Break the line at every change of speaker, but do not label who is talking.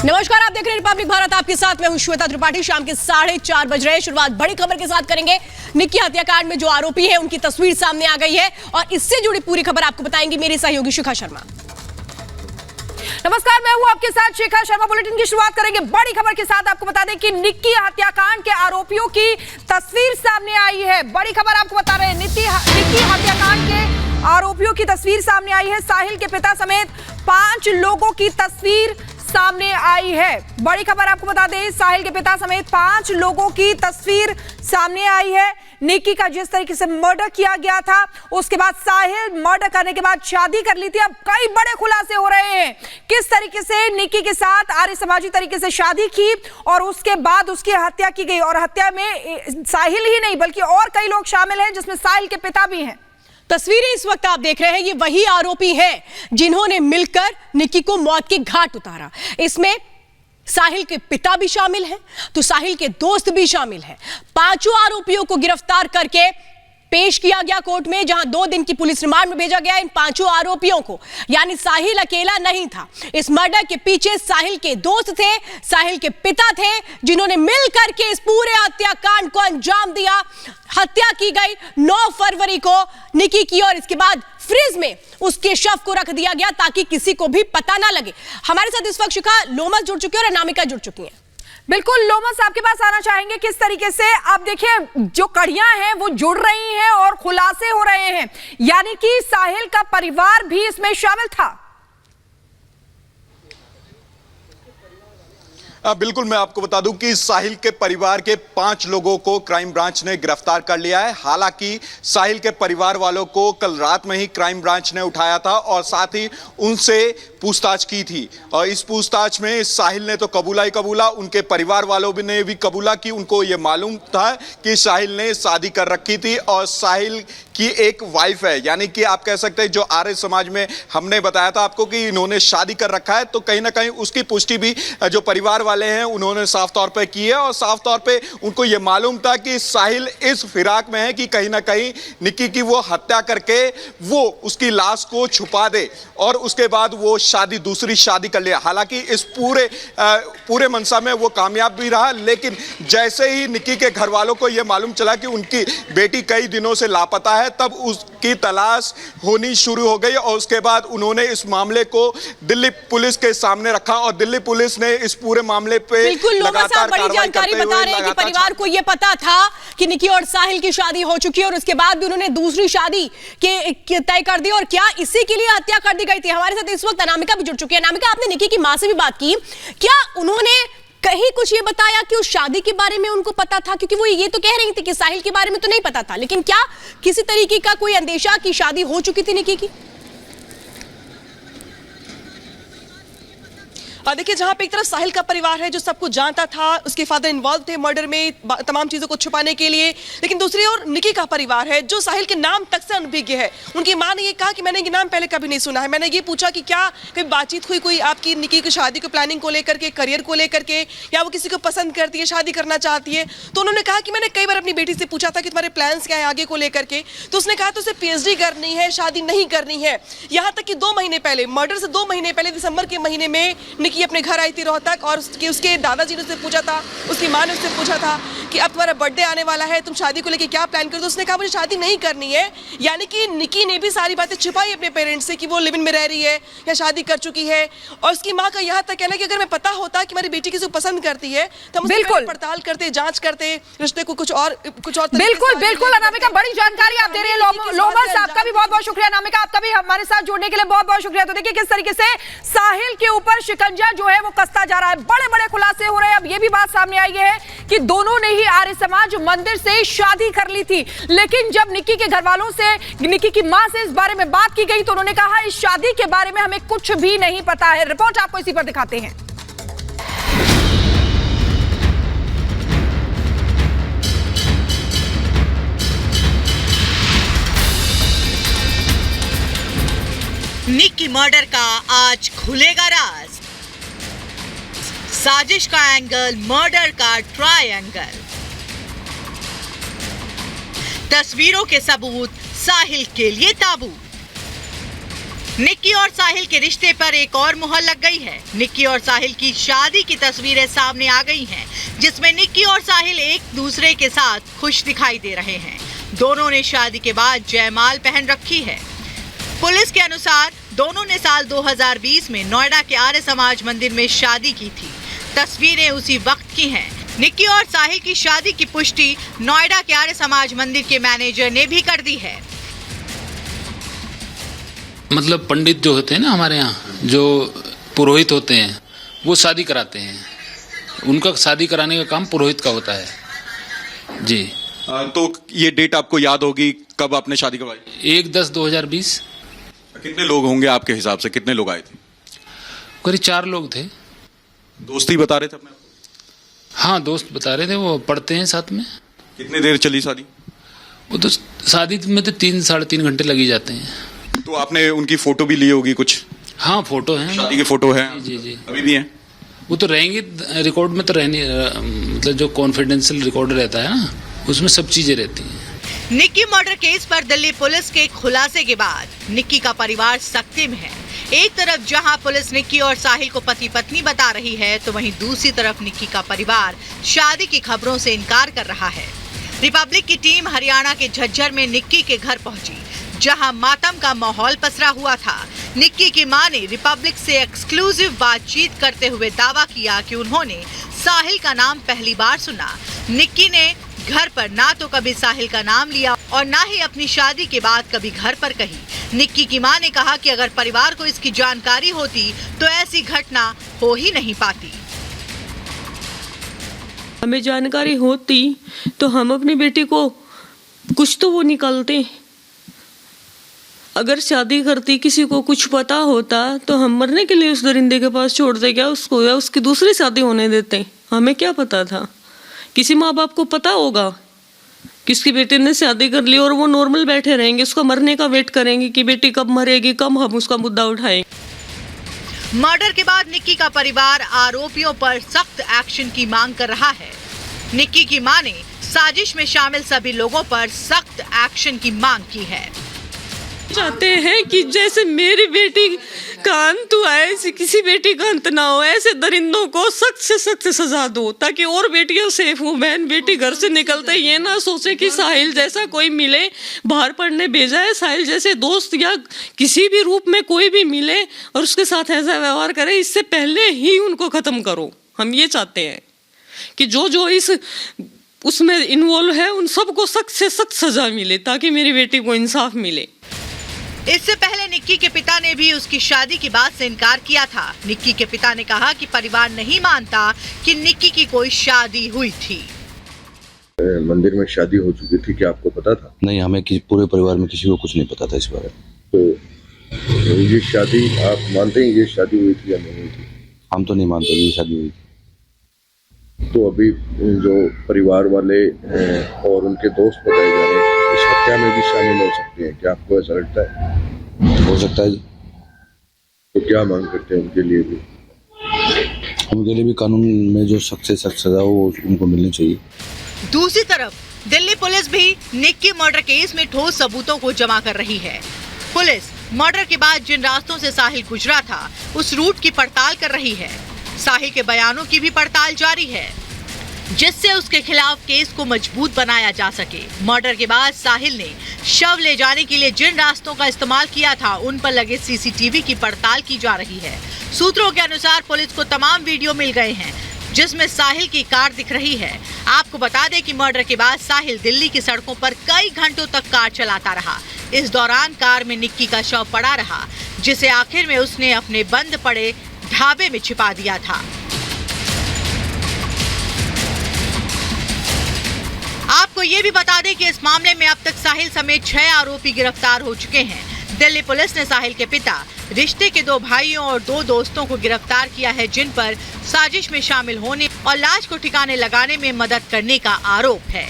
नमस्कार, आप देख रहे हैं रिपब्लिक भारत। आपके साथ मैं हूं श्वेता त्रिपाठी। शाम के 4:30 बज रहे हैं। शुरुआत बड़ी खबर के साथ करेंगे। निक्की हत्याकांड में जो आरोपी है उनकी तस्वीर सामने आ गई है और इससे जुड़ी पूरी खबर आपको बताएंगी मेरी सहयोगी शिखा शर्मा।
नमस्कार, मैं हूं आपके साथ शिखा शर्मा। बुलेटिन की शुरुआत करेंगे बड़ी खबर के साथ। आपको बता दें कि निक्की हत्याकांड के आरोपियों की तस्वीर सामने आई है। बड़ी खबर आपको बता रहे हैं, निक्की हत्याकांड के आरोपियों की तस्वीर सामने आई है। साहिल के पिता समेत 5 लोगों की तस्वीर सामने आई है। बड़ी खबर आपको बता दें, साहिल के पिता समेत 5 लोगों की तस्वीर सामने आई है। निक्की का जिस तरीके से मर्डर किया गया था, उसके बाद साहिल मर्डर करने के बाद शादी कर ली थी। अब कई बड़े खुलासे हो रहे हैं किस तरीके से निक्की के साथ आर्य समाजी तरीके से शादी की और उसके बाद उसकी हत्या की गई। और हत्या में साहिल ही नहीं बल्कि और कई लोग शामिल हैं, जिसमें साहिल के पिता भी हैं।
तस्वीरें इस वक्त आप देख रहे हैं, ये वही आरोपी हैं जिन्होंने मिलकर निक्की को मौत के घाट उतारा। इसमें साहिल के पिता भी शामिल हैं, तो साहिल के दोस्त भी शामिल हैं। 5 आरोपियों को गिरफ्तार करके पेश किया गया कोर्ट में, जहां 2 दिन की पुलिस रिमांड में भेजा गया इन 5 आरोपियों को। यानी साहिल अकेला नहीं था। इस मर्डर के पीछे साहिल के दोस्त थे, साहिल के पिता थे, जिन्होंने मिलकर के इस पूरे हत्याकांड को अंजाम दिया। हत्या की गई 9 फरवरी को निक्की की और इसके बाद फ्रिज में उसके शव को रख दिया गया ताकि किसी को भी पता ना लगे। हमारे साथ इस वक्त शिखा लोमस जुड़ चुकी है और अनामिका जुड़ चुकी हैं।
बिल्कुल लोमस, आपके पास आना चाहेंगे। किस तरीके से आप देखिए, जो कड़ियां हैं वो जुड़ रही हैं और खुलासे हो रहे हैं, यानी कि साहिल का परिवार भी इसमें शामिल था।
बिल्कुल, मैं आपको बता दूं कि साहिल के परिवार के 5 लोगों को क्राइम ब्रांच ने गिरफ्तार कर लिया है। हालांकि साहिल के परिवार वालों को कल रात में ही क्राइम ब्रांच ने उठाया था और साथ ही उनसे पूछताछ की थी। और इस पूछताछ में साहिल ने तो कबूला ही कबूला, उनके परिवार वालों ने भी कबूला कि उनको ये मालूम था कि साहिल ने शादी कर रखी थी और साहिल की एक वाइफ है। यानी कि आप कह सकते हैं, जो आर्य समाज में हमने बताया था आपको कि इन्होंने शादी कर रखा है, तो कहीं ना कहीं उसकी पुष्टि भी जो परिवार वाले हैं उन्होंने साफ तौर पे की है। और साफ तौर पे उनको यह मालूम था कि साहिल इस फिराक में है कि कहीं ना कहीं निक्की की वो हत्या करके वो उसकी लाश को छुपा दे और उसके बाद वो दूसरी शादी कर लिया। हालांकि इस पूरे मंशा में वो कामयाब भी रहा, लेकिन जैसे ही निक्की के घर वालों को यह मालूम चला कि उनकी बेटी कई दिनों से लापता है, तब उसकी तलाश होनी शुरू हो गई। और उसके बाद उन्होंने इस मामले को दिल्ली पुलिस के सामने रखा और दिल्ली पुलिस ने इस पूरे मामले पे लगातार
बड़ी जानकारी बता रहे हैं कि परिवार को यह पता था कि निक्की और साहिल की शादी हो चुकी है और उसके बाद भी उन्होंने दूसरी शादी के तय कर दी और क्या इसी के लिए हत्या कर दी गई थी। हमारे साथ इस वक्त अनामिका भी जुड़ चुकी है। अनामिका, आपने निक्की की मां से भी बात की, क्या उन्होंने कहीं कुछ ये बताया कि उस शादी के बारे में उनको पता था? क्योंकि वो ये तो कह रही थी कि साहिल के बारे में तो नहीं पता था, लेकिन क्या किसी तरीके का कोई अंदेशा कि शादी हो चुकी थी निक्की की?
देखिए, जहां पे एक तरफ साहिल का परिवार है जो सब कुछ जानता था, उसके फादर इन्वॉल्व थे मर्डर में तमाम चीजों को छुपाने के लिए, लेकिन दूसरी ओर निक्की का परिवार है जो साहिल के नाम तक से अनभिज्ञ है। उनकी मां ने ये कहा कि मैंने ये नाम पहले कभी नहीं सुना है। मैंने ये पूछा कि क्या कभी बातचीत हुई कोई आपकी निक्की की शादी को प्लानिंग को लेकर के, करियर को लेकर के, या वो किसी को पसंद करती है, शादी करना चाहती है? तो उन्होंने कहा कि मैंने कई बार अपनी बेटी से पूछा था कि तुम्हारे प्लान्स क्या है आगे को लेकर के, तो उसने कहा तो उसे पीएचडी करनी है, शादी नहीं करनी है। यहाँ तक कि 2 महीने पहले, मर्डर से 2 महीने पहले दिसंबर के महीने में निक्की अपने घर आई थी तक, और उसके दादाजी ने उससे पूछा था, उसकी मां ने उससे पूछा था कि अब तुम्हारा बर्थडे आने वाला है, तुम शादी को लेके क्या प्लान कर दो। उसने कहा मुझे शादी नहीं करनी है। यानी कि निक्की ने भी सारी बातें छिपाई अपने पेरेंट्स से कि वो लिव इन में रह रही है या शादी कर चुकी है। और उसकी मां का यहाँ तक कहना कि अगर मैं पता होता कि मेरी बेटी किसी को पसंद करती है तो हम उसकी पड़ताल करते, जांच करते, रिश्ते को कुछ और
बिल्कुल अनामिका, बड़ी जानकारी आप दे रही है। लोमस, आपका भी बहुत बहुत शुक्रिया। अनामिका, आपका भी हमारे साथ जुड़ने के लिए बहुत बहुत शुक्रिया। तो देखिए किस तरीके से साहिल के ऊपर शिकंजा जो है वो कसता जा रहा है। बड़े बड़े खुलासे हो रहे हैं। अब ये भी बात सामने आई है कि दोनों ने ही आर्य समाज मंदिर से शादी कर ली थी, लेकिन जब निक्की के घर वालों से, निक्की की मां से इस बारे में बात की गई तो उन्होंने कहा इस शादी के बारे में हमें कुछ भी नहीं पता है। रिपोर्ट आपको इसी पर दिखाते हैं।
निक्की मर्डर का आज खुलेगा राज। साजिश का एंगल, मर्डर का ट्रायंगल। तस्वीरों के सबूत साहिल के लिए ताबूत। निक्की और साहिल के रिश्ते पर एक और मुहर लग गई है। निक्की और साहिल की शादी की तस्वीरें सामने आ गई हैं, जिसमें निक्की और साहिल एक दूसरे के साथ खुश दिखाई दे रहे हैं। दोनों ने शादी के बाद जयमाल पहन रखी है। पुलिस के अनुसार दोनों ने साल 2020 में नोएडा के आर्य समाज मंदिर में शादी की थी। तस्वीरें उसी वक्त की हैं। निक्की और साहिल की शादी की पुष्टि नोएडा के आर्य समाज मंदिर के मैनेजर ने भी कर दी है।
मतलब पंडित जो होते हैं ना हमारे यहाँ, जो पुरोहित होते हैं, वो शादी कराते हैं। उनका शादी कराने का काम पुरोहित का होता है जी।
तो ये डेट आपको याद होगी कब आपने शादी करवाई?
1/10/2020।
कितने लोग होंगे आपके हिसाब से, कितने लोग आए थे?
करीब 4 लोग थे।
दोस्ती बता रहे थे अपने?
हाँ, दोस्त बता रहे थे, वो पढ़ते हैं साथ में।
कितने देर चली शादी?
वो तो शादी में तो 3-3.5 घंटे लग ही जाते हैं।
तो आपने उनकी फोटो भी ली होगी कुछ?
हाँ, फोटो है,
शादी की फोटो है?
जी जी,
अभी भी है?
वो तो रहेंगी रिकॉर्ड में, तो रहनी, मतलब जो कॉन्फिडेंशियल रिकॉर्ड रहता है ना, उसमें सब चीजें रहती हैं।
निक्की मर्डर केस पर दिल्ली पुलिस के खुलासे के बाद निक्की का परिवार सख्ती में है। एक तरफ जहां पुलिस निक्की और साहिल को पति पत्नी बता रही है, तो वहीं दूसरी तरफ निक्की का परिवार शादी की खबरों से इनकार कर रहा है। रिपब्लिक की टीम हरियाणा के झज्जर में निक्की के घर पहुंची, जहां मातम का माहौल पसरा हुआ था। निक्की की मां ने रिपब्लिक से एक्सक्लूसिव बातचीत करते हुए दावा किया कि उन्होंने साहिल का नाम पहली बार सुना। निक्की ने घर पर ना तो कभी साहिल का नाम लिया और ना ही अपनी शादी के बाद कभी घर पर कही। निक्की की मां ने कहा कि अगर परिवार को इसकी जानकारी होती तो ऐसी घटना हो ही नहीं पाती।
हमें जानकारी होती तो हम अपनी बेटी को कुछ तो वो निकालते। अगर शादी करती, किसी को कुछ पता होता तो हम मरने के लिए उस दरिंदे के पास छोड़ते क्या उसको, या उसकी दूसरी शादी होने देते? हमें क्या पता था? किसी माँ बाप को पता होगा कि उसकी बेटी ने शादी कर ली और वो नॉर्मल बैठे रहेंगे, उसका मरने का वेट करेंगे कि बेटी कब मरेगी, कब हम उसका मुद्दा उठाएंगे।
मर्डर के बाद निक्की का परिवार आरोपियों पर सख्त एक्शन की मांग कर रहा है। निक्की की मां ने साजिश में शामिल सभी लोगों पर सख्त एक्शन की मांग की है।
चाहते हैं कि जैसे मेरी बेटी का अंत हुआ है, ऐसे किसी बेटी का अंत ना हो। ऐसे दरिंदों को सख्त से सख्त सजा दो ताकि और बेटियां सेफ हो। बहन बेटी घर से निकलते ये ना सोचे कि साहिल जैसा कोई मिले, बाहर पढ़ने भेजा है, साहिल जैसे दोस्त या किसी भी रूप में कोई भी मिले और उसके साथ ऐसा व्यवहार करे। इससे पहले ही उनको खत्म करो। हम ये चाहते हैं कि जो इस उसमें इन्वॉल्व है उन सबको सख्त से सख्त सजा मिले ताकि मेरी बेटी को इंसाफ मिले।
इससे पहले निक्की के पिता ने भी उसकी शादी की बात से इनकार किया था। निक्की के पिता ने कहा कि परिवार नहीं मानता कि निक्की की कोई शादी हुई थी।
मंदिर में शादी हो चुकी थी, क्या आपको पता था?
नहीं, हमें पूरे परिवार में किसी को कुछ नहीं पता था इस बारे में।
तो ये शादी आप मानते हैं ये शादी हुई थी या नहीं हुई थी?
हम तो नहीं मानते ये शादी हुई थी।
तो अभी जो परिवार वाले और उनके दोस्त बताए जा रहे हैं इस हत्या में भी शामिल हो सकते हैं, क्या आपको ऐसा लगता है?
हो सकता है।
तो क्या मांग करते हैं उनके लिए भी?
उनके लिए भी कानून में जो सख्त से सख्त सजा हो उनको मिलनी चाहिए।
दूसरी तरफ दिल्ली पुलिस भी निक्की मर्डर केस में ठोस सबूतों को जमा कर रही है। पुलिस मर्डर के बाद जिन रास्तों से साहिल गुजरा था उस रूट की पड़ताल कर रही है। साहिल के बयानों की भी पड़ताल जारी है, जिससे उसके खिलाफ केस को मजबूत बनाया जा सके। मर्डर के बाद साहिल ने शव ले जाने के लिए जिन रास्तों का इस्तेमाल किया था उन पर लगे सीसीटीवी की पड़ताल की जा रही है। सूत्रों के अनुसार पुलिस को तमाम वीडियो मिल गए हैं जिसमें साहिल की कार दिख रही है। आपको बता दें कि मर्डर के बाद साहिल दिल्ली की सड़कों पर कई घंटों तक कार चलाता रहा। इस दौरान कार में निक्की का शव पड़ा रहा, जिसे आखिर में उसने अपने बंद पड़े ढाबे में छिपा दिया था। आपको ये भी बता दें कि इस मामले में अब तक साहिल समेत 6 आरोपी गिरफ्तार हो चुके हैं। दिल्ली पुलिस ने साहिल के पिता, रिश्ते के 2 भाइयों और 2 दोस्तों को गिरफ्तार किया है, जिन पर साजिश में शामिल होने और लाश को ठिकाने लगाने में मदद करने का आरोप है।